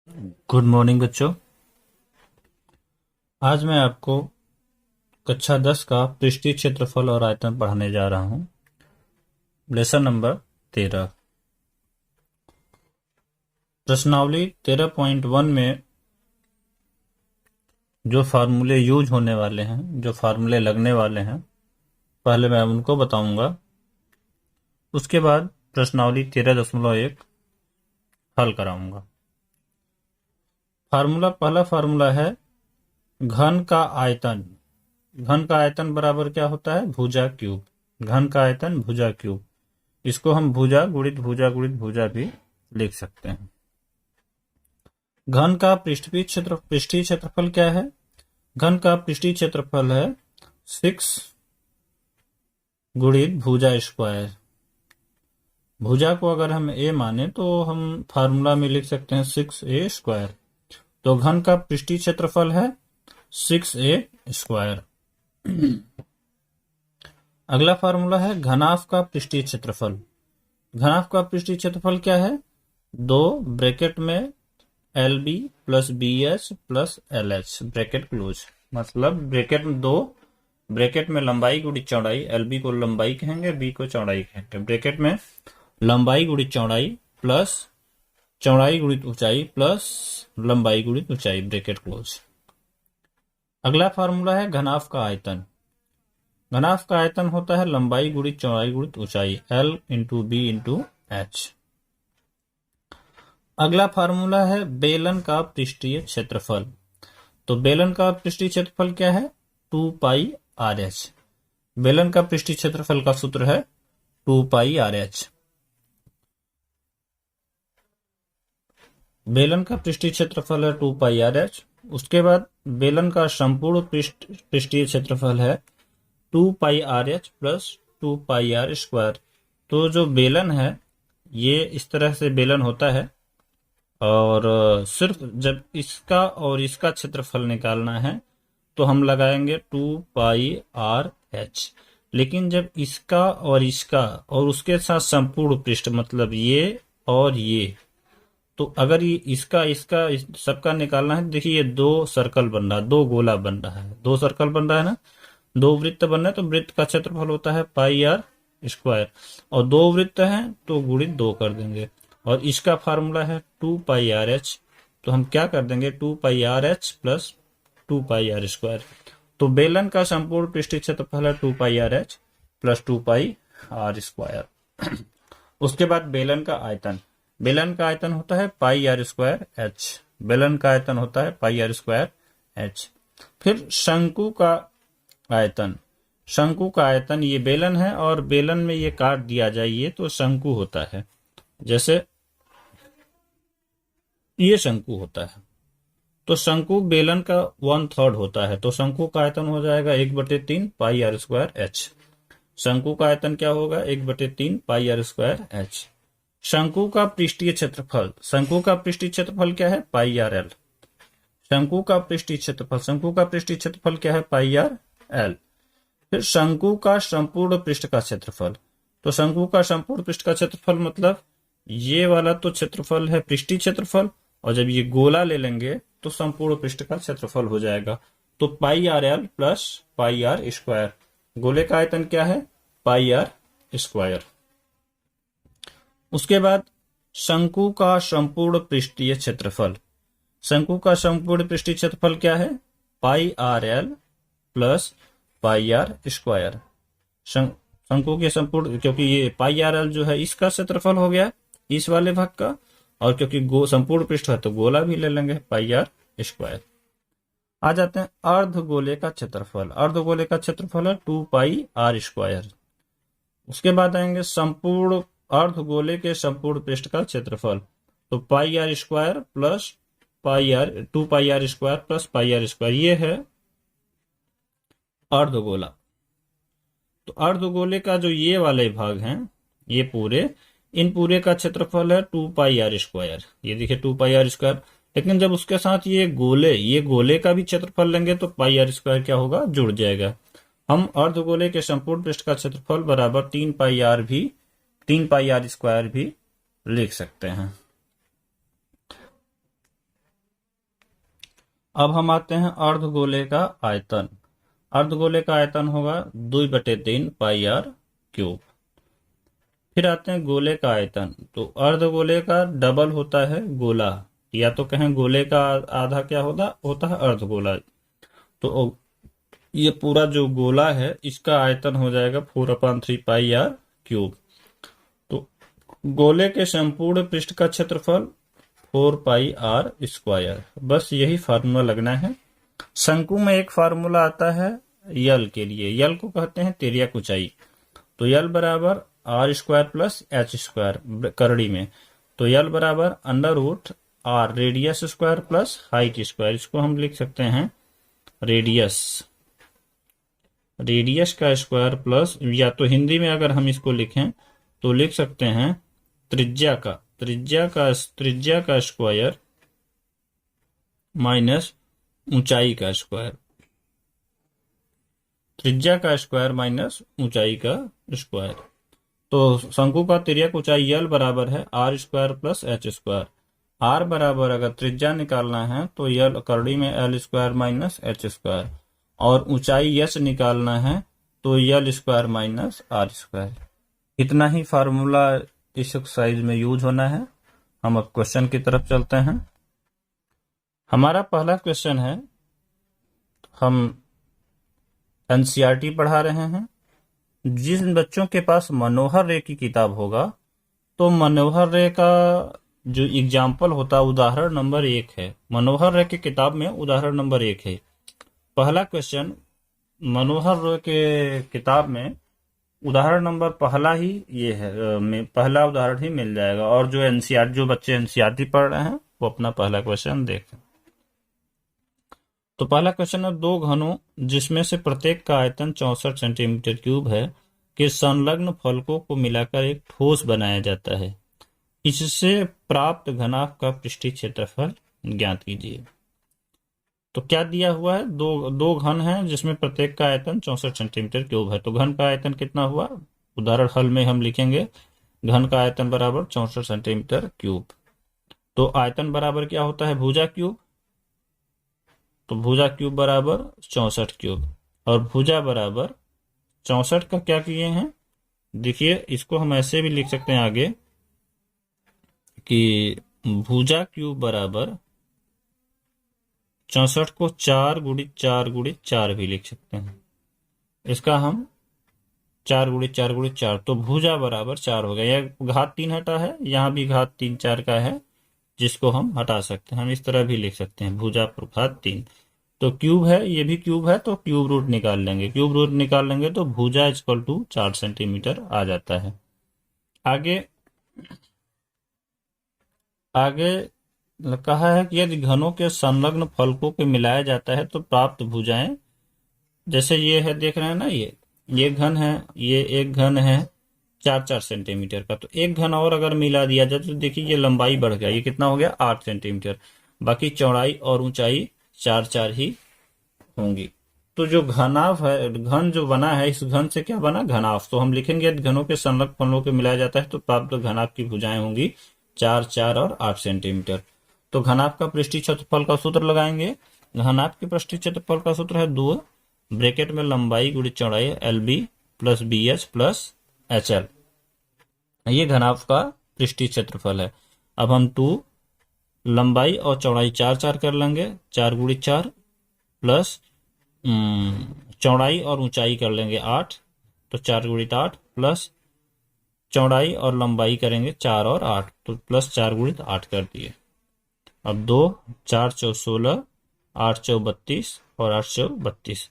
Good morning बच्चों। आज मैं आपको कक्षा 10 का पृष्ठीय क्षेत्रफल और आयतन पढ़ाने जा रहा हूं। Lesson number 13। प्रश्नावली 13.1 में जो फार्मूले यूज होने वाले हैं, जो फार्मूले लगने वाले हैं, पहले मैं उनको बताऊंगा। उसके बाद प्रश्नावली 13.1 हल कराऊंगा। पहला फार्मूला है घन का आयतन। घन का आयतन बराबर क्या होता है? भुजा क्यूब। घन का आयतन भुजा क्यूब। इसको हम भुजा गुणित भुजा गुणित भुजा भी लिख सकते हैं। घन का पृष्ठीय क्षेत्रफल क्या है? घन का पृष्ठीय क्षेत्रफल है 6 गुणित भुजा स्क्वायर। भुजा को अगर हम a माने तो हम फार्मूला में लिख सकते हैं 6a स्क्वायर। तो घन का पृष्ठीय क्षेत्रफल है 6a स्क्वायर। अगला फार्मूला है घनाफ का पृष्ठीय क्षेत्रफल। घनाफ का पृष्ठीय क्षेत्रफल क्या है? 2 ब्रैकेट में LB plus BH plus LH bracket close. मतलब ब्रैकेट में 2 ब्रैकेट में लंबाई गुणित चौड़ाई, LB को लंबाई कहेंगे, B को चौड़ाई कहेंगे। ब्रैकेट में लंबाई गुणित चौड़ाई प्लस चौड़ाई गुणित ऊंचाई प्लस लंबाई गुणित ऊंचाई ब्रैकेट क्लोज। अगला फार्मूला है घनाफ का आयतन। घनाफ का आयतन होता है लंबाई गुणित चौड़ाई गुणित ऊंचाई, L into B into H। अगला फार्मूला है बेलन का पृष्ठीय क्षेत्रफल। तो बेलन का पृष्ठीय क्षेत्रफल क्या है? 2 पाई RH। बेलन का पृष्ठीय क्षेत्रफल का सूत्र है 2 पाई RH। बेलन का पृष्ठीय क्षेत्रफल है 2 पाई RH। उसके बाद बेलन का संपूर्ण पृष्ठीय क्षेत्रफल है 2 पाई RH प्लस 2 पाई R स्क्वायर। तो जो बेलन है ये इस तरह से बेलन होता है, और सिर्फ जब इसका और इसका क्षेत्रफल निकालना है तो हम लगाएंगे 2 पाई RH। लेकिन जब इसका और इसका और उसके साथ संपूर्ण पृष्ठ, मतलब ये और ये, तो अगर ये इसका सबका निकालना है, देखिए ये 2 सर्कल बन रहा है, 2 गोला बन रहा है, 2 सर्कल बन रहा है ना, 2 वृत्त बन रहा है। तो वृत्त का क्षेत्रफल होता है पाई R स्क्वायर, और 2 वृत्त हैं तो गुणित 2 कर देंगे। और इसका फार्मूला है 2 पाई RH। तो हम क्या कर देंगे? 2 पाई RH प्लस 2 पाई R स्क्वायर। तो बेलन का संपूर्ण पृष्ठीय क्षेत्रफल है 2 पाई RH प्लस 2 पाई R स्क्वायर। उसके बाद बेलन का आयतन। बेलन का आयतन होता है पाई R स्क्वायर H। बेलन का आयतन होता है पाई R स्क्वायर H। फिर शंकु का आयतन। शंकु का आयतन, ये बेलन है और बेलन में ये काट दिया जाए ये तो शंकु होता है। जैसे ये शंकु होता है, तो शंकु बेलन का 1/3 होता है। तो शंकु का आयतन हो जाएगा 1/3 पाई R स्क्वायर H। शंकु का आयतन क्या होगा? 1/3 पाई R स्क्वायर H। शंकु का पृष्ठीय क्षेत्रफल। शंकु का पृष्ठीय क्षेत्रफल क्या है? पाई RL। शंकु का पृष्ठीय क्षेत्रफल क्या है? पाई RL। फिर शंकु का संपूर्ण पृष्ठ का क्षेत्रफल। तो शंकु का संपूर्ण पृष्ठ का क्षेत्रफल मतलब ये वाला तो क्षेत्रफल है पृष्ठीय क्षेत्रफल, और जब ये गोला ले लेंगे तो संपूर्ण पृष्ठ का क्षेत्रफल हो जाएगा। तो पाई RL plus pi R square. गोले का आयतन क्या है? पाई R स्क्वायर। उसके बाद शंकु का संपूर्ण पृष्ठीय क्षेत्रफल। शंकु का संपूर्ण पृष्ठीय क्षेत्रफल क्या है? पाई RL plus pi R square. शंकु के संपूर्ण, क्योंकि ये पाई RL जो है इसका क्षेत्रफल हो गया इस वाले भाग का, और क्योंकि संपूर्ण पृष्ठ है तो गोला भी ले लेंगे पाई R स्क्वायर। आ जाते हैं अर्धगोले का क्षेत्रफल। अर्धगोले का क्षेत्रफल है 2 पाई R स्क्वायर। उसके बाद आएंगे संपूर्ण अर्धगोले के संपूर्ण पृष्ठ का क्षेत्रफल। तो पाई R square plus pi R, 2 पाई R square plus pi R square, ये है अर्धगोला। तो अर्धगोले का जो ये वाले भाग हैं, ये पूरे, इन पूरे का क्षेत्रफल है 2 पाई R स्क्वायर। ये देखिए 2 पाई R स्क्वायर। लेकिन जब उसके साथ ये गोले का भी क्षेत्रफल लेंगे तो पाई R स्क्वायर क्या होगा? जुड़ जाएगा। हम अर्धगोले के संपूर्ण पृष्ठ का क्षेत्रफल बराबर 3 पाई R स्क्वायर भी लिख सकते हैं। अब हम आते हैं अर्धगोले का आयतन। अर्धगोले का आयतन होगा 2/3 पाई आर क्यूब। फिर आते हैं गोले का आयतन। तो अर्धगोले का डबल होता है गोला, या तो कहें गोले का आधा क्या होता है अर्धगोला। तो ये पूरा जो गोला है इसका आयतन हो जाएगा 4/3 पाई आर क्यूब। तो गोले के संपूर्ण पृष्ठ का क्षेत्रफल 4 पाई r²। बस यही फार्मूला लगना है। शंकु में एक फार्मूला आता है यल के लिए, यल को कहते हैं तिर्यक ऊंचाई। तो यल बराबर r² प्लस h² करड़ी में। तो यल बराबर √r radius square plus height square. इसको हम लिख सकते हैं रेडियस का स्क्वायर प्लस, या तो हिंदी में अगर हम इसको लिखें तो लिख सकते हैं त्रिज्या का स्क्वायर माइनस ऊंचाई का स्क्वायर। त्रिज्या का स्क्वायर माइनस ऊंचाई का स्क्वायर। तो शंकु का तिर्यक ऊंचाई यल बराबर है r² प्लस h²। r बराबर अगर त्रिज्या निकालना है तो यल करड़ी में l² माइनस h², और ऊंचाई यश निकालना है तो l² माइनस r²। इतना ही फार्मूला इस एक्सरसाइज में यूज होना है। हम अब क्वेश्चन की तरफ चलते हैं। हमारा पहला क्वेश्चन है, हम एनसीईआरटी पढ़ा रहे हैं। जिन बच्चों के पास मनोहर रे की किताब होगा तो मनोहर रे का जो एग्जाम्पल होता है उदाहरण नंबर 1 है। मनोहर रे की किताब में उदाहरण नंबर 1 है। पहला क्वेश्चन मनोहर रे के किताब में उदाहरण नंबर पहला ही ये है, पहला उदाहरण ही मिल जाएगा। और जो बच्चे एनसीईआरटी पढ़ रहे हैं वो अपना पहला क्वेश्चन देखें। तो पहला क्वेश्चन है, 2 घनों जिसमें से प्रत्येक का आयतन 64 सेंटीमीटर क्यूब है के संलग्न फलकों को मिलाकर एक ठोस बनाया जाता है। इससे प्राप्त घनाभ का पृष्ठीय क्षेत्रफल ज्ञात कीजिए। तो क्या दिया हुआ है, दो घन हैं जिसमें प्रत्येक का आयतन 64 सेंटीमीटर क्यूब है। तो घन का आयतन कितना हुआ, उदाहरण हल में हम लिखेंगे घन का आयतन बराबर 64 सेंटीमीटर क्यूब। तो आयतन बराबर क्या होता है, भुजा क्यूब। तो भुजा क्यूब बराबर 64 क्यूब, और भुजा बराबर 64 का क्या किए हैं, देखिए इसको हम ऐसे भी लिख सकते हैं आगे कि भुजा क्यूब बराबर 64 को 4 गुणित 4 गुणित 4 भी लिख सकते हैं। इसका हम 4 गुणित 4 गुणित 4, तो भुजा बराबर 4 हो गया। यह घात 3 हटा है, यहाँ भी घात 3 4 का है जिसको हम हटा सकते हैं। हम इस तरह भी लिख सकते हैं भुजा पर घात 3। तो क्यूब है, ये भी क्यूब है, तो क्यूब रूट निकाल लेंगे। क्यूब रूट निकाल लेंगे तो भुजा इक्वल टू 4 सेंटीमीटर आ जाता है। आगे कहा है कि यदि घनों के संलग्न फलकों को मिलाया जाता है तो प्राप्त भुजाएं, जैसे ये है देख रहे हैं ना, ये घन है, ये एक घन है 4-4 सेंटीमीटर का। तो एक घन और अगर मिला दिया जाए तो देखिए ये लंबाई बढ़ गया, ये कितना हो गया 8 सेंटीमीटर। बाकी चौड़ाई और ऊंचाई 4-4 ही होंगी। तो जो घनाभ है, घन जो बना है, इस घन से क्या बना, घनाभ। तो हम लिखेंगे यदि घनों के संलग्न फलकों को मिलाया जाता है तो प्राप्त घनाभ की भुजाएं होंगी 4-4 और 8 सेंटीमीटर। तो घनाभ का पृष्ठीय क्षेत्रफल का सूत्र लगाएंगे। घनाभ के पृष्ठीय क्षेत्रफल का सूत्र है 2 ब्रैकेट में लंबाई गुणित चौड़ाई LB plus BH plus HL। ये घनाभ का पृष्ठीय क्षेत्रफल है। अब हम 2 लंबाई और चौड़ाई 4-4 कर लेंगे, 4 गुणित 4 प्लस चौड़ाई और ऊंचाई कर लेंगे 8, तो 4 गुणित 8 प्लस चौड़ाई और लंबाई करेंगे 4 और 8, तो प्लस 4 गुणित 8 कर दिए। अब 2 4 चौ 16, 8 चौ 32 और 8 चौ 32,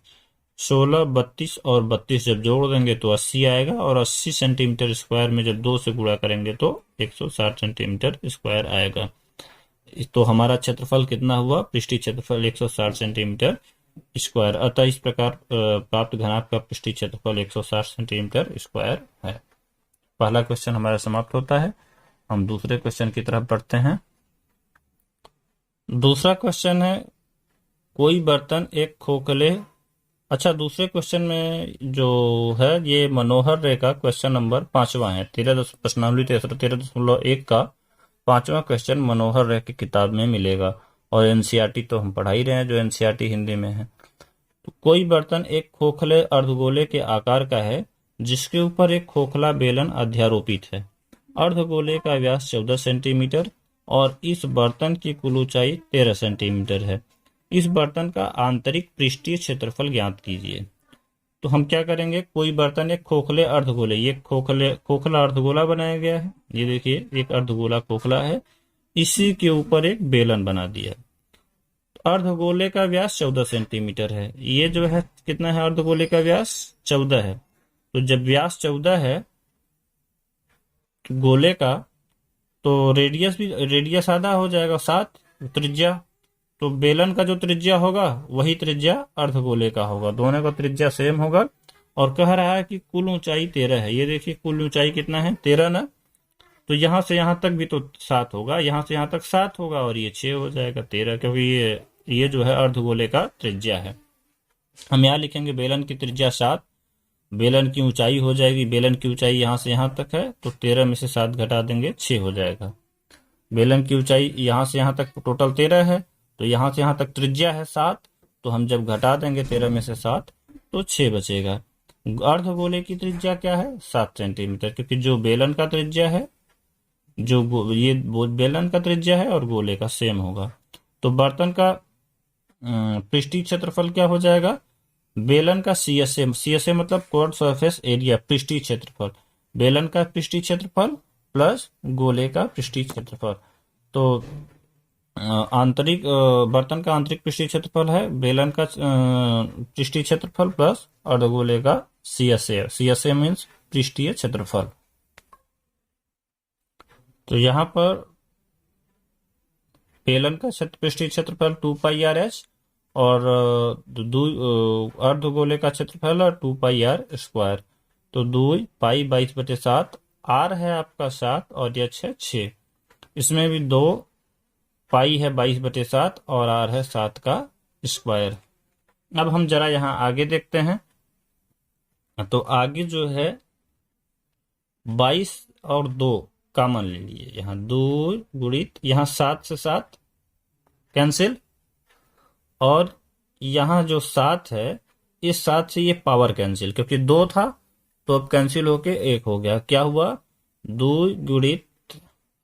16 32 और 32 जब जोड़ देंगे तो 80 आएगा, और 80 सेंटीमीटर स्क्वायर में जब 2 से गुणा करेंगे तो 160 सेंटीमीटर स्क्वायर आएगा। तो हमारा क्षेत्रफल कितना हुआ, पृष्ठीय क्षेत्रफल 160 सेंटीमीटर स्क्वायर। अतः इस प्रकार प्राप्त घनाभ का पृष्ठीय क्षेत्रफल 160 सेंटीमीटर स्क्वायर है। पहला क्वेश्चन हमारा समाप्त होता है। हम दूसरे क्वेश्चन की तरफ बढ़ते हैं। दूसरा क्वेश्चन है, कोई बर्तन एक खोखले, अच्छा दूसरे क्वेश्चन में जो है ये मनोहर रे का क्वेश्चन नंबर 5वां है। प्रश्नावली 13.1 का 5वां क्वेश्चन मनोहर रे की किताब में मिलेगा। और एनसीईआरटी तो हम पढ़ा ही रहे हैं, जो एनसीईआरटी हिंदी में है। तो कोई बर्तन एक खोखले अर्धगोले के आकार का है जिसके ऊपर एक खोखला बेलन अध्यारोपित है। अर्धगोले का व्यास 14 सेंटीमीटर और इस बर्तन की कुल ऊंचाई 13 सेंटीमीटर है। इस बर्तन का आंतरिक पृष्ठीय क्षेत्रफल ज्ञात कीजिए। तो हम क्या करेंगे, कोई बर्तन एक खोखले अर्धगोले, ये खोखला अर्धगोला बनाया गया है, ये देखिए एक अर्धगोला खोखला है, इसी के ऊपर एक बेलन बना दिया। अर्धगोले का व्यास 14 सेंटीमीटर है। ये जो है कितना है, अर्धगोले का व्यास 14 है। तो जब व्यास 14 है गोले का, तो रेडियस आधा हो जाएगा 7 त्रिज्या। तो बेलन का जो त्रिज्या होगा वही त्रिज्या अर्धगोले का होगा, दोनों का त्रिज्या सेम होगा। और कह रहा है कि कुल ऊंचाई 13 है। ये देखिए कुल ऊंचाई कितना है, 13 ना। तो यहां से यहां तक भी तो 7 होगा, यहां से यहां तक 7 होगा और ये 6 हो जाएगा 13, क्योंकि ये जो है अर्धगोले का त्रिज्या है। हम यहाँ लिखेंगे बेलन की त्रिज्या 7, बेलन की ऊंचाई हो जाएगी, बेलन की ऊंचाई यहां से यहां तक है तो 13 में से 7 घटा देंगे 6 हो जाएगा। बेलन की ऊंचाई यहां से यहां तक टोटल 13 है, तो यहां से यहां तक त्रिज्या है 7, तो हम जब घटा देंगे 13 में से 7 तो 6 बचेगा। अर्धगोले की त्रिज्या क्या है, 7 सेंटीमीटर, क्योंकि जो बेलन का त्रिज्या है, ये बेलन का त्रिज्या है और गोले का सेम होगा। तो बर्तन का पृष्ठीय क्षेत्रफल क्या हो जाएगा, बेलन का CSA मतलब कर्व्ड सरफेस एरिया, पृष्ठीय क्षेत्रफल, बेलन का पृष्ठीय क्षेत्रफल प्लस गोले का पृष्ठीय क्षेत्रफल। तो बर्तन का आंतरिक पृष्ठीय क्षेत्रफल है बेलन का पृष्ठीय क्षेत्रफल प्लस अर्धगोले का CSA मीन्स पृष्ठीय क्षेत्रफल। तो यहाँ पर बेलन का पृष्ठीय क्षेत्रफल 2πRh और अर्धगोले का क्षेत्रफल 2πr²। तो 2π 22/7, r है आपका 7 और h है 6। इसमें भी 2 पाई है 22/7 और r है 7 का स्क्वायर। अब हम जरा यहाँ आगे देखते हैं। तो आगे जो है 22 और 2 कॉमन ले लिए, यहाँ 2 गुणित यहाँ 7 से 7 कैंसिल, और यहाँ जो 7 है इस 7 से ये पावर कैंसिल, क्योंकि 2 था तो अब कैंसिल होके 1 हो गया। क्या हुआ, 2 गुणित,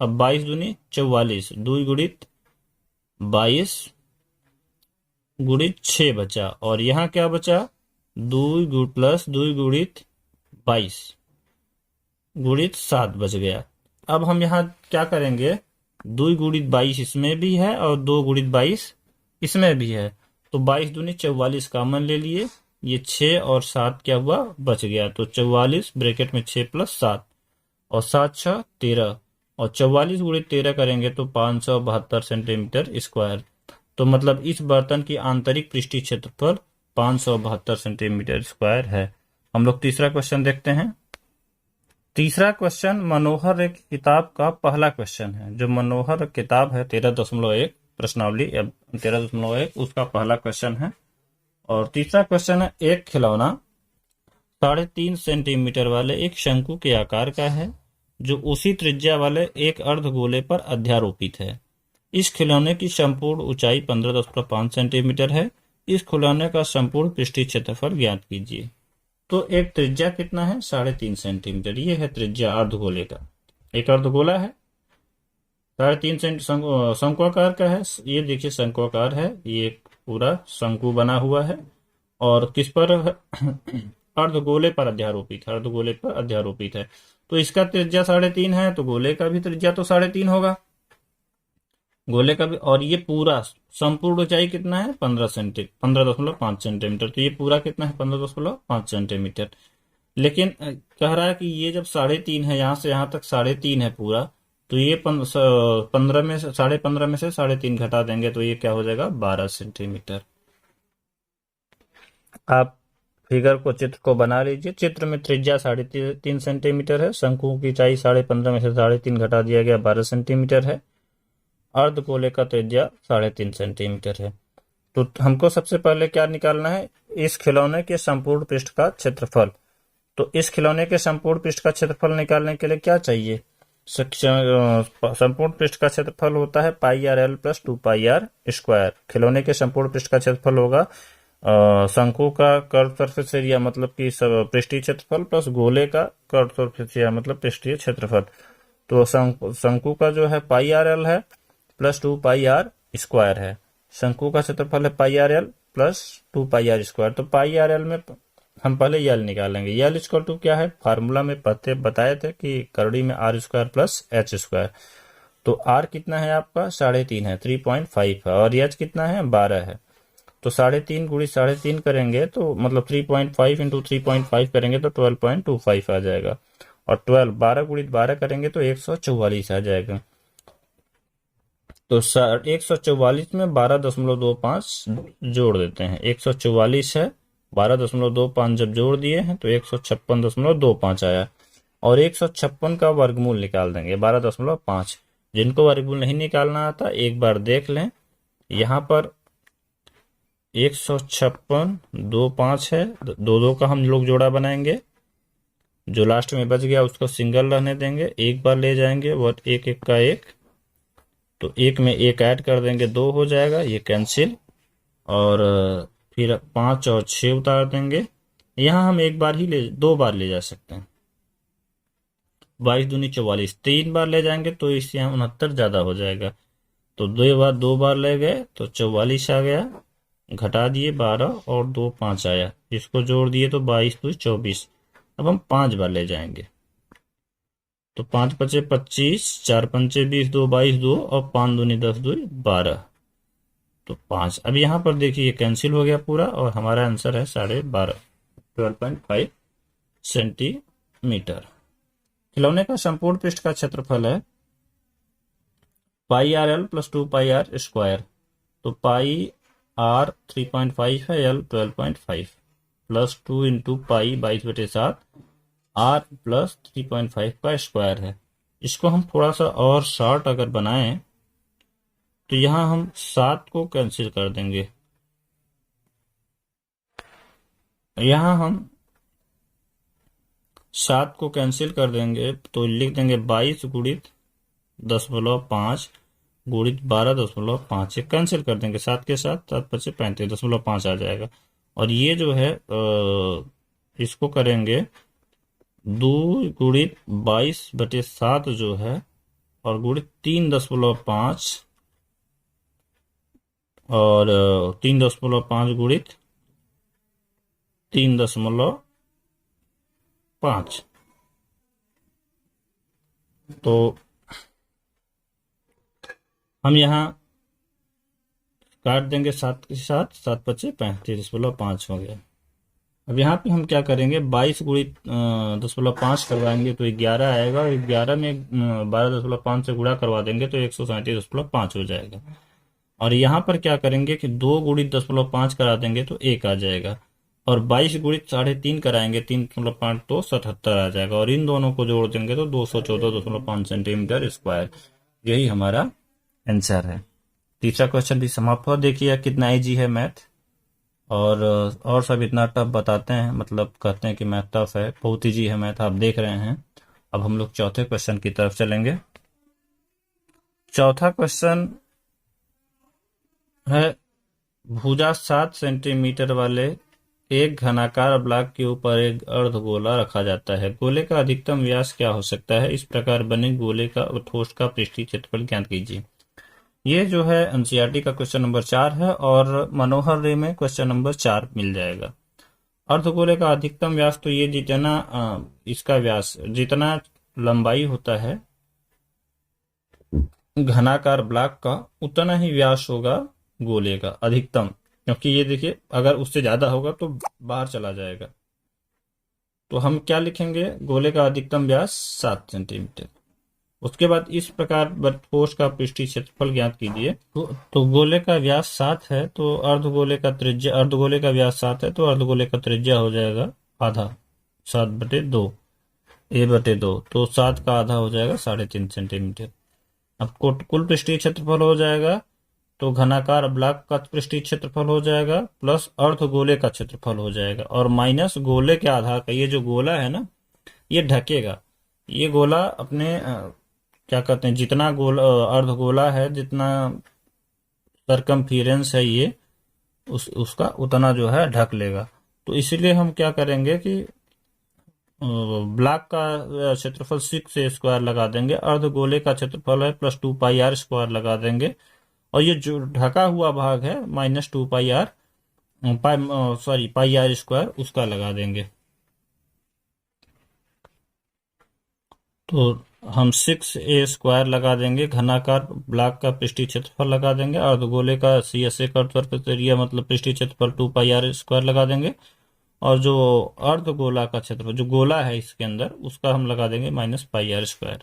अब 22 दूनी 44, 2 गुणित 22 गुणित 6 बचा, और यहाँ क्या बचा, 2 प्लस 2 गुणित 22 गुणित 7 बच गया। अब हम यहाँ क्या करेंगे, 2 गुणित 22 इसमें भी है और 2 गुणित 22 इसमें भी है, तो 22 दूनी 44 कॉमन ले लिए, ये 6 और 7 क्या हुआ, बच गया। तो 44 ब्रैकेट में 6 + 7 और 7 × 6 = 13, और 44 गुणित 13 करेंगे तो 572 सेंटीमीटर स्क्वायर। तो मतलब इस बर्तन की आंतरिक पृष्ठीय क्षेत्रफल 572 सेंटीमीटर स्क्वायर है। हम लोग तीसरा क्वेश्चन देखते हैं। तीसरा क्वेश्चन मनोहर एक किताब का पहला क्वेश्चन है। जो मनोहर किताब है 13.1 प्रश्नावली 13.1 उसका पहला क्वेश्चन है। और तीसरा क्वेश्चन है, एक खिलौना 3.5 सेंटीमीटर वाले एक शंकु के आकार का है जो उसी त्रिज्या वाले एक अर्धगोले पर अध्यारोपित है। इस खिलौने की संपूर्ण ऊंचाई 15.5 सेंटीमीटर है। इस खिलौने का संपूर्ण पृष्ठीय क्षेत्रफल ज्ञात कीजिए। तो एक त्रिज्या कितना है, 3.5 सेंटीमीटर, ये है त्रिज्या अर्धगोले का। एक अर्धगोला है 3.5 सेंटीमीटर शंकुआकार का है, ये देखिए शंकुआकार है, ये पूरा शंकु बना हुआ है और किस पर अर्धगोले पर अध्यारोपित है, अर्धगोले पर अध्यारोपित है। तो इसका त्रिज्या 3.5 है, तो गोले का भी त्रिज्या तो 3.5 होगा, गोले का भी। और ये पूरा संपूर्ण ऊंचाई कितना है, 15.5 सेंटीमीटर। तो ये पूरा कितना है, 15.5 सेंटीमीटर। लेकिन कह रहा है कि ये जब 3.5 है, यहां से यहां तक 3.5 है पूरा, तो ये 15 में से 15.5 में से 3.5 घटा देंगे तो ये क्या हो जाएगा, 12 सेंटीमीटर। आप फिगर को, चित्र को बना लीजिए। चित्र में त्रिज्या 3.5 सेंटीमीटर है, शंकु की ऊंचाई 15.5 में से 3.5 घटा दिया गया 12 सेंटीमीटर है, अर्धगोले का त्रिज्या 3.5 सेंटीमीटर है। तो हमको सबसे पहले क्या निकालना है, इस खिलौने के संपूर्ण पृष्ठ का क्षेत्रफल। तो इस खिलौने के संपूर्ण पृष्ठ का क्षेत्रफल निकालने के लिए क्या चाहिए, संपूर्ण पृष्ठ का क्षेत्रफल होता है pi r l plus 2 pi r square. खिलौने के संपूर्ण पृष्ठ का क्षेत्रफल होगा शंकु का कर्व सरफेस एरिया मतलब कि पृष्ठीय क्षेत्रफल प्लस गोले का कर्व सरफेस एरिया मतलब पृष्ठीय क्षेत्रफल। तो शंकु का जो है पाई आर एल है प्लस 2 पाई आर स्क्वायर है। शंकु का क्षेत्रफल है pi r l plus 2 pi r square. तो पाई आर एल में हम पहले यल निकालेंगे। यल इक्वल टू क्या है, फार्मूला में बताए थे कि करड़ी में R square plus H square. तो आर कितना है आपका 3.5 है, 3.5 है, और एच कितना है 12 है। तो 3.5 गुणित 3.5 करेंगे तो मतलब 3.5 इंटू 3.5 करेंगे तो 12.25 आ जाएगा। और 12 गुणित 12 करेंगे तो 144 आ जाएगा। तो 144 में 12.25 जोड़ देते हैं। 144 है, 12.25 जब जोड़ दिए हैं तो 156.25 आया। और 156 का वर्गमूल निकाल देंगे 12.5। जिनको वर्गमूल नहीं निकालना आता एक बार देख लें। यहाँ पर 156.25 है, दो दो का हम लोग जोड़ा बनाएंगे। जो लास्ट में बच गया उसको सिंगल रहने देंगे, एक बार ले जाएंगे और एक एक का एक, तो एक में एक ऐड कर देंगे, 2 हो जाएगा, ये कैंसिल। और फिर 5 और 6 उतार देंगे। यहाँ हम एक बार ही दो बार ले जा सकते हैं। 22 दूनी 44, 3 बार ले जाएंगे तो इससे यहाँ 69 ज्यादा हो जाएगा। तो 2 बार ले गए तो 44 आ गया, घटा दिए 12 और 2 5 आया, इसको जोड़ दिए तो 22 2 24। अब हम 5 बार ले जाएंगे तो 5 पचे 25, 4 पंचे 20, 2 22, 2 और 5 दूनी 10, 2 12, तो 5। अब यहाँ पर देखिए कैंसिल हो गया पूरा और हमारा आंसर है 12.5 12.5 सेंटीमीटर। खिलौने का संपूर्ण पृष्ठ का क्षेत्रफल है pi r l plus 2 pi r square. तो पाई आर 3.5 है, l 12.5 plus 2 into pi 22/7 r plus 3.5 का स्क्वायर है। इसको हम थोड़ा सा और शॉर्ट अगर बनाएं तो यहां हम 7 को कैंसिल कर देंगे। यहां हम 7 को कैंसिल कर देंगे तो लिख देंगे 22 गुणित 10.5 गुणित 12.5, कैंसिल कर देंगे 7 के साथ, 7 पचे 35.5 आ जाएगा। और ये जो है इसको करेंगे 2 गुणित 22/7 जो है और गुणित 3.5 और 3.5 गुणित 3.5, तो हम यहाँ काट देंगे 7 के साथ, 7 पचे 35.5 हो गया। अब यहाँ पे हम क्या करेंगे 22 गुणित 10.5 करवाएंगे तो 11 आएगा, और 11 में 12.5 से गुणा करवा देंगे तो 137.5 हो जाएगा। और यहाँ पर क्या करेंगे कि 2 गुणित 10.5 करा देंगे तो 1 आ जाएगा, और 22 गुणित 3.5 कराएंगे 3.5 तो 77 आ जाएगा, और इन दोनों को जोड़ देंगे तो 214.5 सेंटीमीटर स्क्वायर। यही हमारा आंसर है। तीसरा क्वेश्चन भी समाप्त हुआ। देखिए कितना इजी है मैथ, और सब इतना टफ बताते हैं, मतलब कहते हैं कि मैथ टफ है, बहुत इजी है मैथ, आप देख रहे हैं। अब हम लोग चौथे क्वेश्चन की तरफ चलेंगे। चौथा क्वेश्चन है भुजा 7 सेंटीमीटर वाले एक घनाकार ब्लॉक के ऊपर एक अर्धगोला रखा जाता है। गोले का अधिकतम व्यास क्या हो सकता है? इस प्रकार बने गोले का ठोस का पृष्ठीय क्षेत्रफल ज्ञात कीजिए। ये जो है एनसीईआरटी का क्वेश्चन नंबर 4 है, और मनोहर रे में क्वेश्चन नंबर 4 मिल जाएगा। अर्धगोले का अधिकतम व्यास, तो ये जितना इसका व्यास, जितना लंबाई होता है घनाकार ब्लॉक का, उतना ही व्यास होगा गोले का अधिकतम, क्योंकि ये देखिए अगर उससे ज्यादा होगा तो बाहर चला जाएगा। तो हम क्या लिखेंगे, गोले का अधिकतम व्यास 7 सेंटीमीटर। उसके बाद इस प्रकार ठोस का पृष्ठीय क्षेत्रफल ज्ञात कीजिए। तो गोले का व्यास 7 है, तो अर्धगोले का व्यास 7 है, तो अर्धगोले का त्रिज्या हो जाएगा आधा, 7/2 a/2, तो 7 का आधा हो जाएगा 3.5 सेंटीमीटर। अब कुल पृष्ठीय क्षेत्रफल हो जाएगा, तो घनाकार ब्लॉक का पृष्ठीय क्षेत्रफल हो जाएगा प्लस अर्धगोले का क्षेत्रफल हो जाएगा, और माइनस गोले के आधार का। ये जो गोला है ना, ये ढकेगा, ये गोला अपने क्या कहते हैं, जितना गोल अर्धगोला है, जितना सरकमफिरेंस है ये, उसका उतना जो है ढक लेगा। तो इसीलिए हम क्या करेंगे कि ब्लॉक का क्षेत्रफल 6a² लगा देंगे, अर्धगोले का क्षेत्रफल है +2πr² लगा देंगे, और ये जो ढका हुआ भाग है -2πr πr² उसका लगा देंगे। तो हम 6a² लगा देंगे, घनाकार ब्लॉक का पृष्ठीय क्षेत्रफल लगा देंगे, अर्धगोले का CSA कर्व सरफेस एरिया मतलब पृष्ठीय क्षेत्रफल 2πr² लगा देंगे, और जो अर्धगोला का क्षेत्रफल जो गोला है इसके अंदर उसका हम लगा देंगे -πr²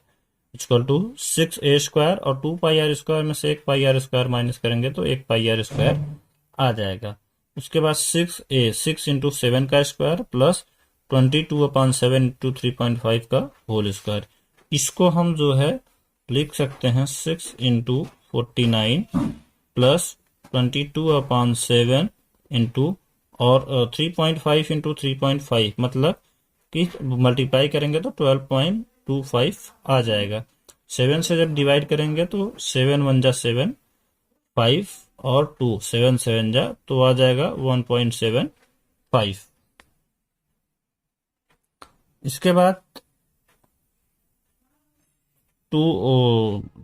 इक्वल टू 6a² और 2πr² में से 1πr² माइनस करेंगे तो 1πr² आ जाएगा। उसके बाद 6 इंटू 7 का स्क्वायर प्लस 22/7 इंटू 3.5 का होल स्क्वायर। इसको हम जो है लिख सकते हैं 6 इंटू 49 प्लस 22/7 इंटू और 3.5 इंटू 3.5 मतलब कि मल्टीप्लाई करेंगे तो 12.25 आ जाएगा। 7 से जब डिवाइड करेंगे तो 7 1 जा 7, 5 और 2 7 7 जा तो आ जाएगा 1.75। इसके बाद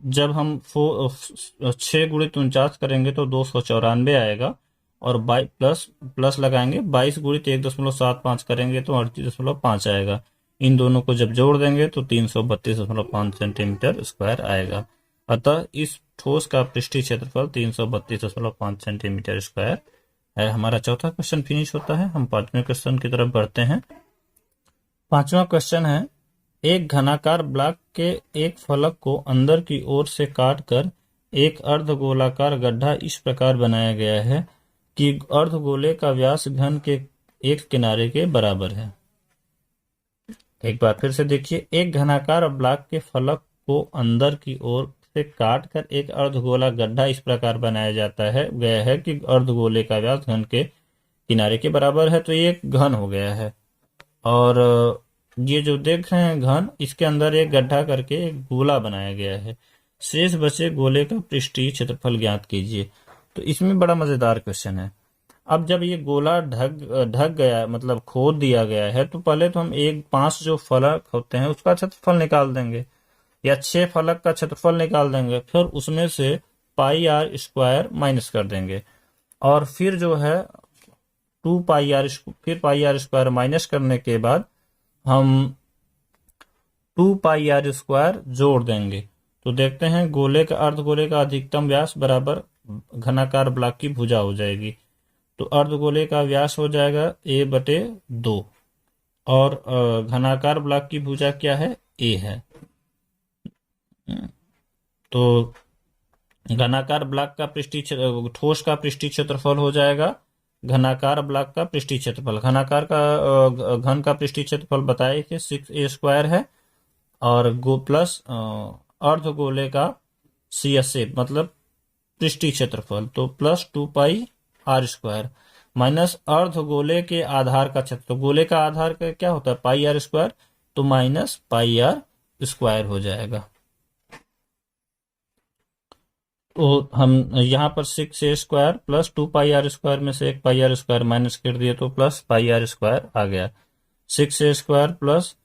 जब हम 6 गुणित 49 करेंगे तो 294 आएगा, और प्लस लगाएंगे 22 गुणित 1.75 करेंगे तो 38.5 आएगा। इन दोनों को जब जोड़ देंगे तो 332.5 सेंटीमीटर स्क्वायर आएगा। अतः इस ठोस का पृष्ठीय क्षेत्रफल 332.5 सेंटीमीटर स्क्वायर है। हमारा चौथा क्वेश्चन फिनिश होता है। हम पांचवें क्वेश्चन की तरफ बढ़ते हैं। पांचवा क्वेश्चन है, एक घनाकार ब्लॉक के एक फलक को अंदर की ओर से काटकर एक अर्धगोलाकार गड्ढा इस प्रकार बनाया गया है कि अर्धगोले का व्यास घन के एक किनारे के बराबर है। एक बार फिर से देखिए, एक घनाकार ब्लॉक के फलक को अंदर की ओर से काटकर एक अर्धगोला गड्ढा इस प्रकार बनाया जाता है गया है कि अर्धगोले का व्यास घन के किनारे के बराबर है। तो ये एक घन हो गया है, और ये जो देख रहे हैं घन, इसके अंदर एक गड्ढा करके एक गोला बनाया गया है। शेष बचे गोले का पृष्ठीय क्षेत्रफल ज्ञात कीजिए। तो इसमें बड़ा मजेदार क्वेश्चन है। अब जब ये गोला ढक गया मतलब खोद दिया गया है, तो पहले तो हम 5 जो फलक होते हैं उसका क्षेत्रफल निकाल देंगे, या 6 फलक का क्षेत्रफल निकाल देंगे, फिर उसमें से πr² माइनस कर देंगे, और फिर जो है 2πr फिर πr² माइनस करने के बाद हम 2πr² जोड़ देंगे। तो देखते हैं अर्धगोले का अधिकतम व्यास बराबर घनाकार ब्लॉक की भुजा हो जाएगी। तो अर्धगोले का व्यास हो जाएगा a/2, और घनाकार ब्लॉक की भुजा क्या है, a है। तो घनाकार ब्लॉक का ठोस का पृष्ठीय क्षेत्रफल हो जाएगा घनाकार ब्लॉक का पृष्ठीय क्षेत्रफल। घनाकार का घन का पृष्ठीय क्षेत्रफल बताए कि 6a² है, और प्लस अर्धगोले का CSA मतलब पृष्ठीय क्षेत्रफल तो प्लस 2πr² माइनस अर्धगोले के आधार का क्षेत्र, गोले का आधार का क्या होता है πr², तो माइनस πr² हो जाएगा। तो हम यहाँ पर 6a² प्लस 2πr² में से 1πr² माइनस कर दिए तो प्लस πr² आ गया। 6a² प्लस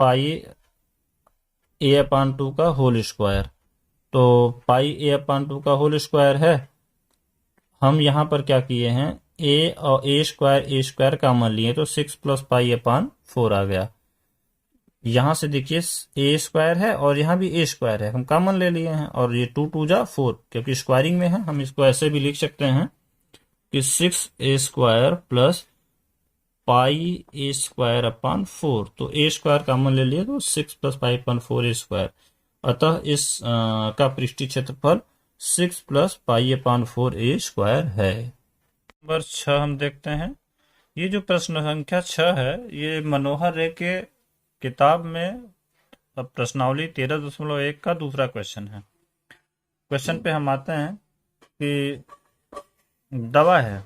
πa/2 का होल स्क्वायर, तो πa/2 का होल स्क्वायर है। हम यहाँ पर क्या किए हैं, a और a² कॉमन लिए तो 6 प्लस πa/4 आ गया। यहाँ से देखिए a² है और यहाँ भी a² है, हम कॉमन ले लिए हैं, और ये 2 2 जा 4 क्योंकि स्क्वायरिंग में है। हम इसको ऐसे भी लिख सकते हैं कि 6a² प्लस πa²/4, तो a² कॉमन ले लिए तो 6 प्लस πa/4 a²। अतः इस का पृष्ठीय क्षेत्रफल 6 प्लस πa/4 a² है। नंबर 6 हम देखते हैं। ये जो प्रश्न संख्या 6 है, ये मनोहर रे के किताब में प्रश्नावली 13.1 का दूसरा क्वेश्चन है। क्वेश्चन पे हम आते हैं कि दवा है।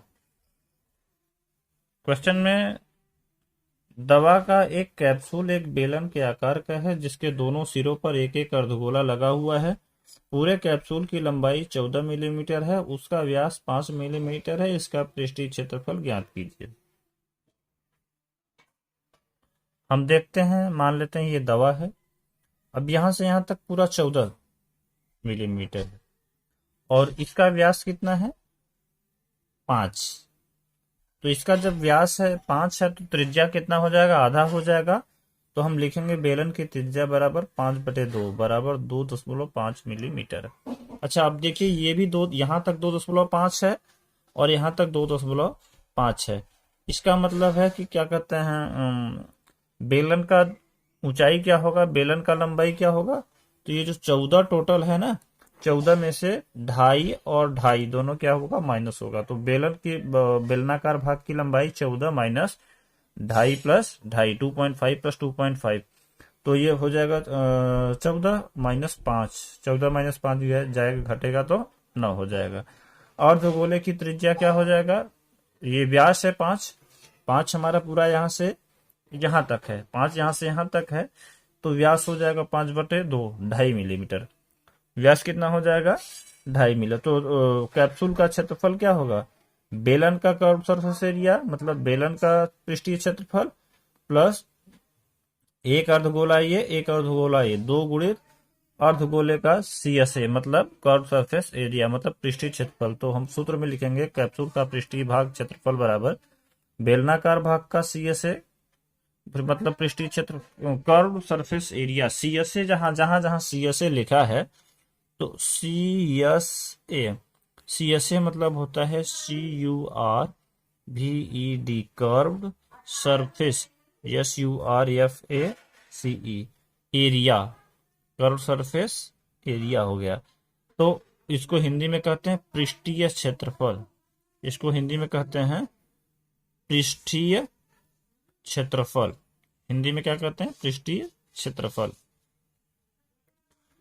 क्वेश्चन में दवा का एक कैप्सूल एक बेलन के आकार का है जिसके दोनों सिरों पर एक एक अर्धगोला लगा हुआ है। पूरे कैप्सूल की लंबाई 14 मिलीमीटर है, उसका व्यास 5 मिलीमीटर है, इसका पृष्ठीय क्षेत्रफल ज्ञात कीजिए। हम देखते हैं, मान लेते हैं ये दवा है। अब यहां से यहां तक पूरा 14 मिलीमीटर है और इसका व्यास कितना है 5। तो इसका जब व्यास है 5 है तो त्रिज्या कितना हो जाएगा, आधा हो जाएगा। तो हम लिखेंगे बेलन की त्रिज्या बराबर 5/2 बराबर 2.5 मिलीमीटर। अच्छा, अब देखिए ये भी दो, यहां तक 2.5 है और यहां तक 2.5 है। इसका मतलब है कि क्या कहते हैं, बेलन का ऊंचाई क्या होगा, बेलन का लंबाई क्या होगा। तो ये जो 14 टोटल है ना, 14 में से 2.5 और 2.5 दोनों क्या होगा, माइनस होगा। तो बेलन की बेलनाकार भाग की लंबाई 14 माइनस 2.5 प्लस 2.5, 2.5 प्लस 2.5, तो ये हो जाएगा 14 माइनस 5। 14 माइनस 5 जाएगा, घटेगा तो 9 हो जाएगा। और जो गोले की त्रिज्या क्या हो जाएगा, ये व्यास है 5, 5 हमारा पूरा यहाँ से यहाँ तक है, 5 यहाँ से यहाँ तक है, तो व्यास हो जाएगा 5/2, 2.5 मिलीमीटर। व्यास कितना हो जाएगा, 2.5 मिली। तो कैप्सूल का क्षेत्रफल क्या होगा, बेलन का कर्व सरफेस एरिया मतलब बेलन का पृष्ठीय क्षेत्रफल प्लस एक अर्धगोला ये, एक अर्धगोला ये, 2 गुणित अर्धगोले का CSA मतलब कर्व सरफेस एरिया मतलब पृष्ठीय क्षेत्रफल। तो हम सूत्र में लिखेंगे कैप्सूल का पृष्ठीय भाग क्षेत्रफल बराबर बेलनाकार भाग का CSA मतलब पृष्ठीय क्षेत्र कर्व सरफेस एरिया। CSA जहां जहां CSA लिखा है तो CSA मतलब होता है CURVED curved surface, SURFACE area, curve surface area हो गया। तो इसको हिंदी में कहते हैं पृष्ठीय क्षेत्रफल, इसको हिंदी में कहते हैं पृष्ठीय क्षेत्रफल। हिंदी में क्या कहते हैं, पृष्ठीय क्षेत्रफल।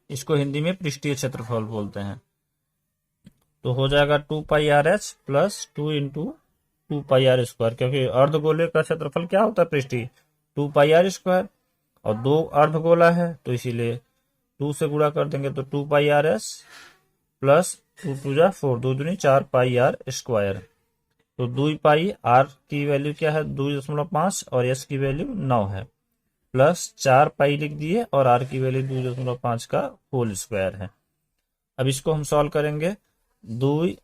इसको हिंदी में पृष्ठीय क्षेत्रफल बोलते हैं। तो हो जाएगा 2πRH प्लस 2 इंटू 2πr², क्योंकि अर्धगोले का क्षेत्रफल क्या होता है पृष्ठीय, 2πr², और 2 अर्धगोला है तो इसीलिए 2 से गुणा कर देंगे तो 2πRS प्लस 2 2 जा 4, 2 दूनी 4πr²। तो 2π r की वैल्यू क्या है 2.5 और s की वैल्यू 9 है, प्लस 4π लिख दिए और r की वैल्यू 2.5 का होल स्क्वायर है। अब इसको हम सॉल्व करेंगे, 2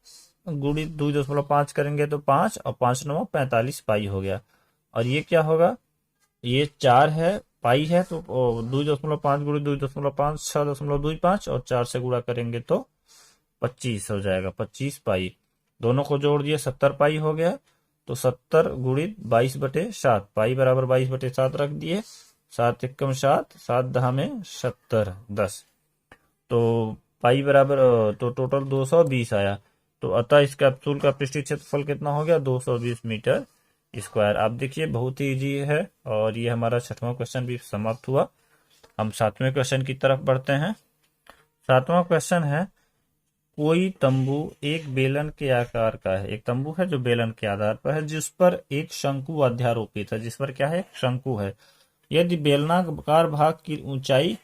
गुणित 2.5 करेंगे तो 5 और 5 9 45 पाई हो गया। और ये क्या होगा, ये 4 है, पाई है, तो 2.5 गुणित 2.5 6.25 और 4 से गुणा करेंगे तो 25 हो जाएगा, 25 पाई। दोनों को जोड़ दिए 70 पाई हो गया। तो 70 गुणित 22/7, पाई बराबर 22/7 रख दिए, 7 एकम 7, 7 दहा में 70, 10। तो पाई बराबर तो टोटल 220 आया। तो अतः इस कैप्सूल का पृष्ठीय क्षेत्रफल कितना हो गया, 220 मीटर स्क्वायर। आप देखिए बहुत ही इजी है और ये हमारा 6वां क्वेश्चन भी समाप्त हुआ। हम 7वें क्वेश्चन की तरफ बढ़ते हैं। 7वां क्वेश्चन है, कोई तंबू एक बेलन के आकार का है। एक तंबू है जो बेलन के आधार पर है, जिस पर एक शंकु अध्यारोपित है, जिस पर क्या है, शंकु है। यदि बेलनाकार भाग की ऊंचाई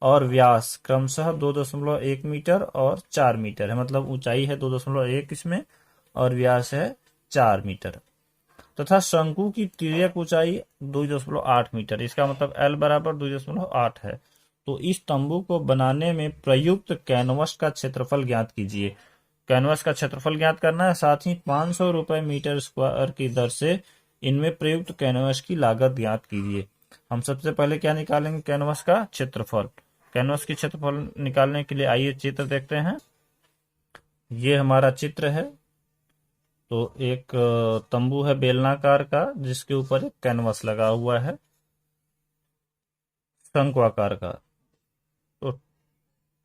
और व्यास क्रमशः 2.1 मीटर और 4 मीटर है, मतलब ऊंचाई है 2.1 इसमें और व्यास है 4 मीटर, तथा शंकु की तिर्यक ऊंचाई 2.8 मीटर, इसका मतलब L बराबर 2.8 है। तो इस तंबू को बनाने में प्रयुक्त कैनवस का क्षेत्रफल ज्ञात कीजिए। कैनवस का क्षेत्रफल ज्ञात करना है, साथ ही 500 रुपए मीटर स्क्वायर की दर से इनमें प्रयुक्त कैनवस की लागत ज्ञात कीजिए। हम सबसे पहले क्या निकालेंगे, कैनवस का क्षेत्रफल। कैनवस की क्षेत्रफल निकालने के लिए आइए चित्र देखते हैं। ये हमारा चित्र है। तो एक तंबू है बेलनाकार का जिसके ऊपर एक कैनवस लगा हुआ है शंकु आकार का। तो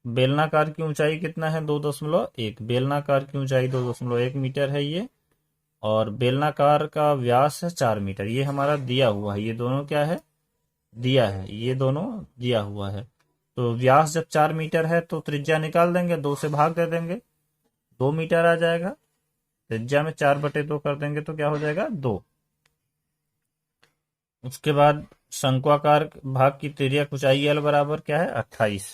बेलनाकार की ऊंचाई कितना है, 2.1, बेलनाकार की ऊंचाई 2.1 मीटर है ये, और बेलनाकार का व्यास है 4 मीटर। ये हमारा दिया हुआ है, ये दोनों क्या है, दिया है, ये दोनों दिया हुआ है। तो व्यास जब 4 मीटर है तो त्रिज्या निकाल देंगे, 2 से भाग दे देंगे, 2 मीटर आ जाएगा। त्रिज्या में 4/2 कर देंगे तो क्या हो जाएगा, 2। उसके बाद शंक्वाकार भाग की तिर्यक ऊंचाई एल बराबर क्या है 28।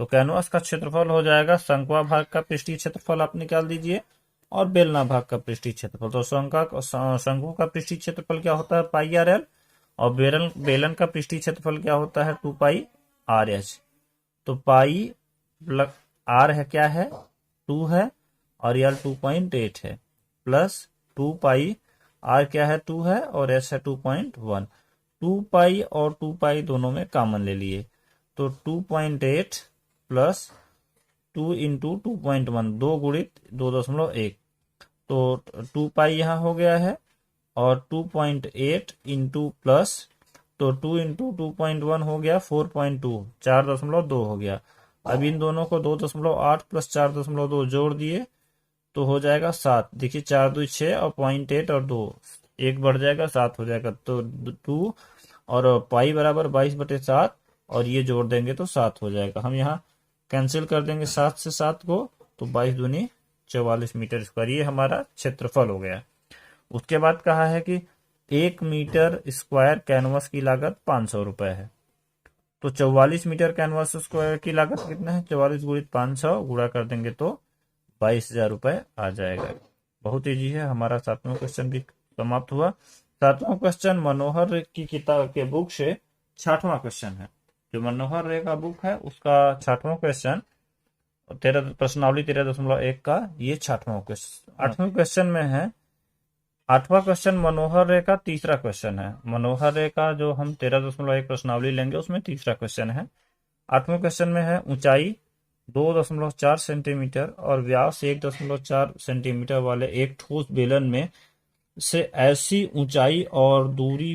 तो कैनवास का क्षेत्रफल हो जाएगा, शंक्वा भाग का पृष्ठीय क्षेत्रफल आप निकाल दीजिए और बेलना भाग का पृष्ठीय क्षेत्रफल। तो शंकु का पृष्ठीय क्षेत्रफल क्या होता है पाई आर एल, और बेलन का पृष्ठीय क्षेत्रफल क्या होता है 2 पाई आर एच। तो पाई आर है क्या है 2 है, और एल 2.8 है, प्लस 2 पाई आर क्या है 2 है और एच है 2.1। 2 पाई और 2 पाई दोनों में कॉमन ले लिए, तो 2.8 प्लस 2 इंटू 2.1, 2 गुणित 2.1, तो 2 पाई यहाँ हो गया है, और 2.8 इंटू प्लस, तो 2 इंटू 2.1 हो गया 4.2, 4.2 हो गया। अब इन दोनों को 2.8 प्लस 4.2 जोड़ दिए तो हो जाएगा 7। देखिए 4 2 6 और 0.8 और 2 एक बढ़ जाएगा 7 हो जाएगा, तो 2 और पाई बराबर 22/7, और ये जोड़ देंगे तो 7 हो जाएगा। हम यहाँ कैंसिल कर देंगे 7 से 7 को, तो 22 दूनी 44 मीटर स्क्वायर, ये हमारा क्षेत्रफल हो गया। उसके बाद कहा है कि 1 मीटर स्क्वायर कैनवास की लागत 500 रुपए है। तो 44 मीटर कैनवास स्क्वायर की लागत कितना है, 44 गुणित 500 गुणा कर देंगे तो 22,000 रुपए आ जाएगा। बहुत ईजी है। हमारा 7वां क्वेश्चन भी समाप्त हुआ। 7वां क्वेश्चन मनोहर की किताब के बुक से 6वां क्वेश्चन है। जो मनोहर रे का बुक है उसका 6वां क्वेश्चन, 13 प्रश्नावली 13.1 का ये 6वां क्वेश्चन। 8वें क्वेश्चन में है, 8वां क्वेश्चन मनोहर रे का तीसरा क्वेश्चन है। मनोहर रे का जो हम 13.1 प्रश्नावली लेंगे उसमें तीसरा क्वेश्चन है। 8वें क्वेश्चन में है ऊंचाई 2.4 सेंटीमीटर और व्यास 1.4 सेंटीमीटर वाले एक ठोस बेलन में से ऐसी ऊंचाई और दूरी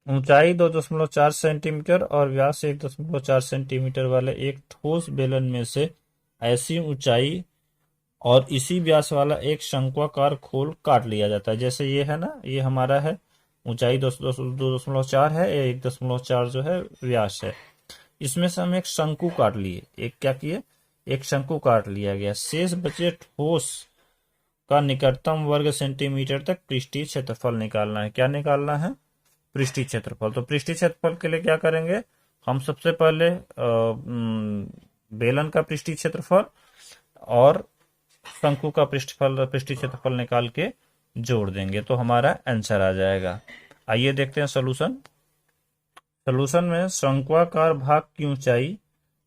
ऊंचाई 2.4 सेंटीमीटर और व्यास 1.4 सेंटीमीटर वाले एक ठोस बेलन में से ऐसी ऊंचाई और इसी व्यास वाला एक शंक्वाकार खोल काट लिया जाता है। जैसे ये है ना, ये हमारा है ऊंचाई 2.4 है, 1.4 जो है व्यास है। इसमें से हम एक शंकु काट लिए, एक क्या किए, एक शंकु काट लिया गया। शेष बचे ठोस का निकटतम वर्ग सेंटीमीटर तक पृष्ठीय क्षेत्रफल निकालना है। क्या निकालना है, पृष्ठीय क्षेत्रफल। तो पृष्ठीय क्षेत्रफल के लिए क्या करेंगे, हम सबसे पहले बेलन का पृष्ठीय क्षेत्रफल और शंकु का पृष्ठीय क्षेत्रफल निकाल के जोड़ देंगे तो हमारा आंसर आ जाएगा। आइए देखते हैं सोल्यूशन। सोल्यूशन में शंक्वाकार भाग की ऊंचाई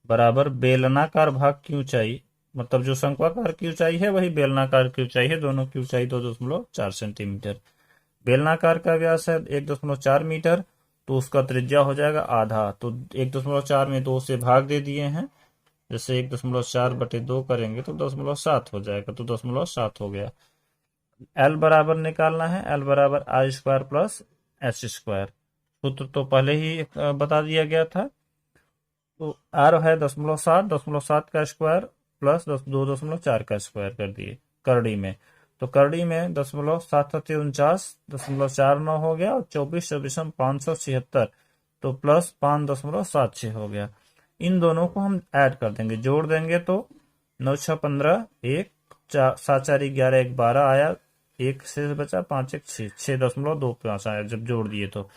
बराबर बेलनाकार भाग की ऊंचाई, मतलब जो शंक्वाकार की ऊंचाई है वही बेलनाकार की ऊंचाई है, दोनों की ऊंचाई 2.4 सेंटीमीटर। बेलनाकार का व्यास है 1.4 मीटर, तो उसका त्रिज्या हो जाएगा आधा। तो 1.4 में 2 से भाग दे दिए हैं, जैसे 1.4/2 करेंगे तो 0.7 हो जाएगा, तो 0.7 हो गया। एल बराबर निकालना है, एल बराबर R square plus H square. सूत्र तो पहले ही बता दिया गया था। तो आर है 0.7, 0.7 का स्क्वायर प्लस 2.4 का स्क्वायर कर दिए करड़ी में। तो करड़ी में 0.749 0.49 हो गया, और 24 576, तो प्लस 5.76 हो गया। इन दोनों को हम ऐड कर देंगे, जोड़ देंगे तो 9 6 15, 1 7 4 11, 1 12 आया, 1 से बचा 5 1 6, 6.25 आया जब जोड़ दिए तो।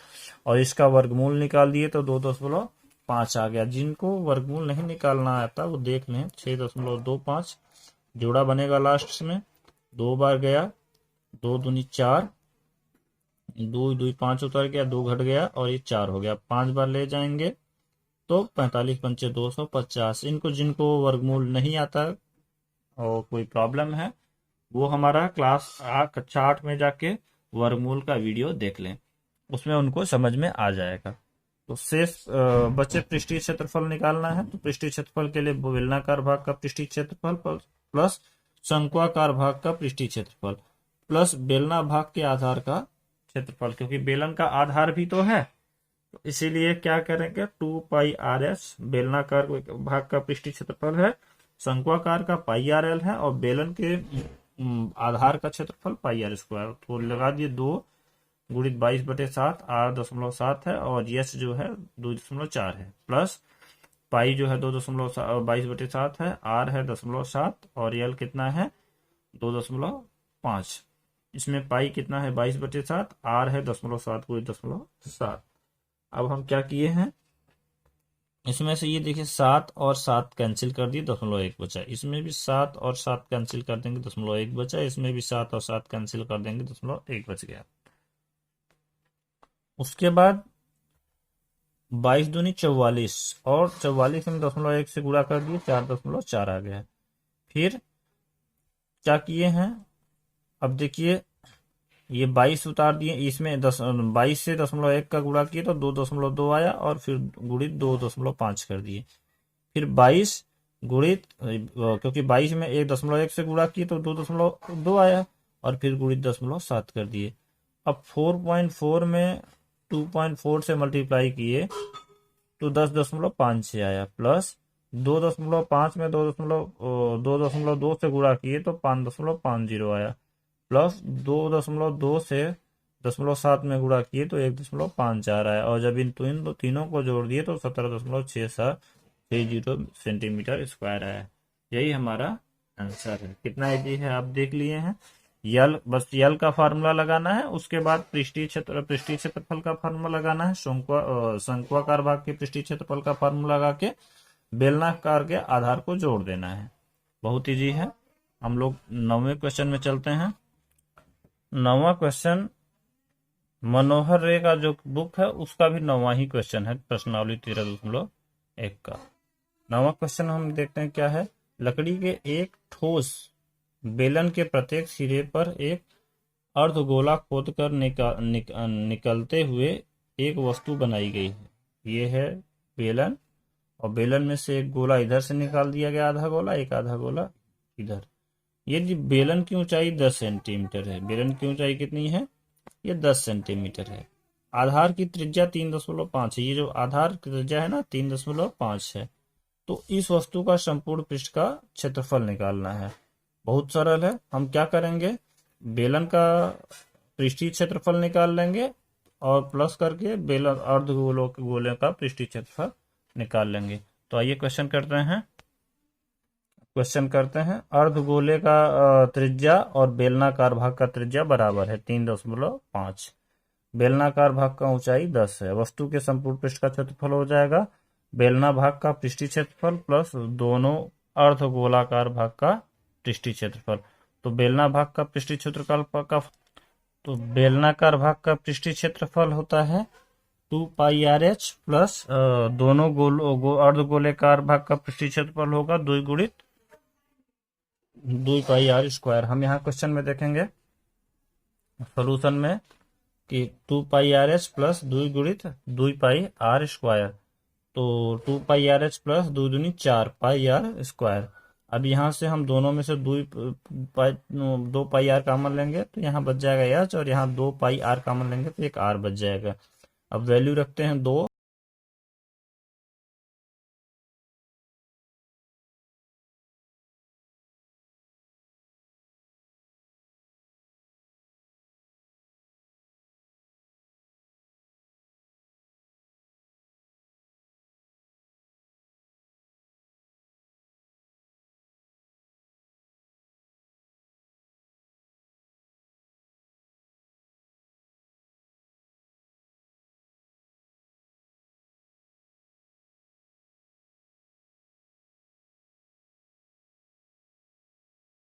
और इसका वर्गमूल निकाल दिए तो 2.5 आ गया। जिनको वर्गमूल नहीं निकालना आता वो देख लें, 6.25 जोड़ा बनेगा लास्ट में, 2 बार गया, 2 दूनी 4, 2 2 5 उतर गया, 2 घट गया और ये 4 हो गया। 5 बार ले जाएंगे तो 45 पंचे 250। इनको जिनको वर्गमूल नहीं आता और कोई प्रॉब्लम है वो हमारा कक्षा 8 में जाके वर्गमूल का वीडियो देख लें, उसमें उनको समझ में आ जाएगा। तो शेष बचे पृष्ठीय क्षेत्रफल निकालना है। तो पृष्ठीय क्षेत्रफल के लिए बेलनाकार भाग का पृष्ठीय क्षेत्रफल प्लस शंक्वाकार भाग का पृष्ठीय क्षेत्रफल प्लस बेलना भाग के आधार का क्षेत्रफल, क्योंकि बेलन का आधार भी तो है, तो इसीलिए क्या करेंगे 2 पाई आर एच बेलनाकार भाग का पृष्ठीय क्षेत्रफल है, शंक्वाकार का पाई आर एल है, और बेलन के आधार का क्षेत्रफल पाई आर स्क्वायर। तो लगा दिए 2 गुणित 22/7, आर 0.7 है और यस जो है 2.4 है, प्लस पाई जो है 2.22/7 है, आर है 0.7 और एल कितना है 2.5। इसमें पाई कितना है 22/7, आर है 0.7 कोई 0.7। अब हम क्या किए हैं, इसमें से ये देखिए 7 और 7 कैंसिल कर दिए, 0.1 बचा। इसमें भी 7 और 7 कैंसिल कर देंगे, 0.1 बचा। इसमें भी 7 और 7 कैंसिल कर देंगे, 0.1 बच गया। उसके बाद 22 दूनी 44, और 44 में 0.1 से गुणा कर दिए, 4.4 आ गया। फिर क्या किए हैं, अब देखिए ये 22 उतार दिए, इसमें 22 से 0.1 का गुणा किए तो 2.2 आया, और फिर गुणित 2.5 कर दिए। फिर 22 गुणित, क्योंकि 22 में 1.1 से गुणा किए तो 2.2 आया, और फिर गुणित 0.7 कर दिए। अब 4.4 में 2.4 से मल्टीप्लाई किए तो 10.5 से आया, प्लस 2.5 में 2.2 से गुणा किए तो 5.50 आया, प्लस 2.2 से 0.7 में गुणा किए तो 1.54 आया, और जब इन तीनों को जोड़ दिए तो 17.6730 सेंटीमीटर स्क्वायर आया। यही हमारा आंसर है। कितना इजी है आप देख लिए हैं। यल, बस यल का फार्मूला लगाना है, उसके बाद पृष्ठीय क्षेत्रफल का फार्मूला लगाना है, शंक्वाकार भाग के पृष्ठीय क्षेत्रफल का फार्मूला लगा के बेलनाकार के आधार को जोड़ देना है। बहुत इजी है। हम लोग 9वें क्वेश्चन में चलते हैं। 9वां क्वेश्चन मनोहर रे का जो बुक है उसका भी 9वां ही क्वेश्चन है, प्रश्नावली 13.1 का। 9वां क्वेश्चन हम देखते हैं क्या है। लकड़ी के एक ठोस बेलन के प्रत्येक सिरे पर एक अर्धगोला खोदकर निकलते हुए एक वस्तु बनाई गई है। ये है बेलन, और बेलन में से एक गोला इधर से निकाल दिया गया, आधा गोला, एक आधा गोला इधर। ये बेलन की ऊंचाई 10 सेंटीमीटर है। बेलन की ऊंचाई कितनी है, ये 10 सेंटीमीटर है। आधार की त्रिज्या 3.5 है। ये जो आधार की त्रिज्या है ना 3.5 है। तो इस वस्तु का संपूर्ण पृष्ठ का क्षेत्रफल निकालना है। बहुत सरल है। हम क्या करेंगे, बेलन का पृष्ठीय क्षेत्रफल निकाल लेंगे और प्लस करके बेलन गोले का पृष्ठीय क्षेत्रफल निकाल लेंगे। तो आइए क्वेश्चन करते हैं। अर्धगोले का त्रिज्या और बेलनाकार भाग का त्रिज्या बराबर है 3.5। बेलनाकार भाग का ऊंचाई 10 है। वस्तु के संपूर्ण पृष्ठ का क्षेत्रफल हो जाएगा बेलना भाग का पृष्ठीय क्षेत्रफल प्लस दोनों अर्धगोलाकार भाग का पृष्ठीय क्षेत्रफल। तो बेलना भाग का पृष्ठीय क्षेत्रफल का, तो बेलनाकार भाग का पृष्ठीय क्षेत्रफल होता है 2πrh प्लस दोनों अर्धगोलेकार भाग का पृष्ठीय क्षेत्रफल होगा 2 गुणित 2πr²। हम यहाँ क्वेश्चन में देखेंगे सॉल्यूशन में कि 2πrh प्लस 2 गुणित 2πr²। तो 2πrh प्लस 2 दूनी 4πr²। अब यहाँ से हम दोनों में से 2πr कॉमन लेंगे तो यहाँ बच जाएगा h, और यहाँ 2πr कॉमन लेंगे तो एक r बच जाएगा। अब वैल्यू रखते हैं 2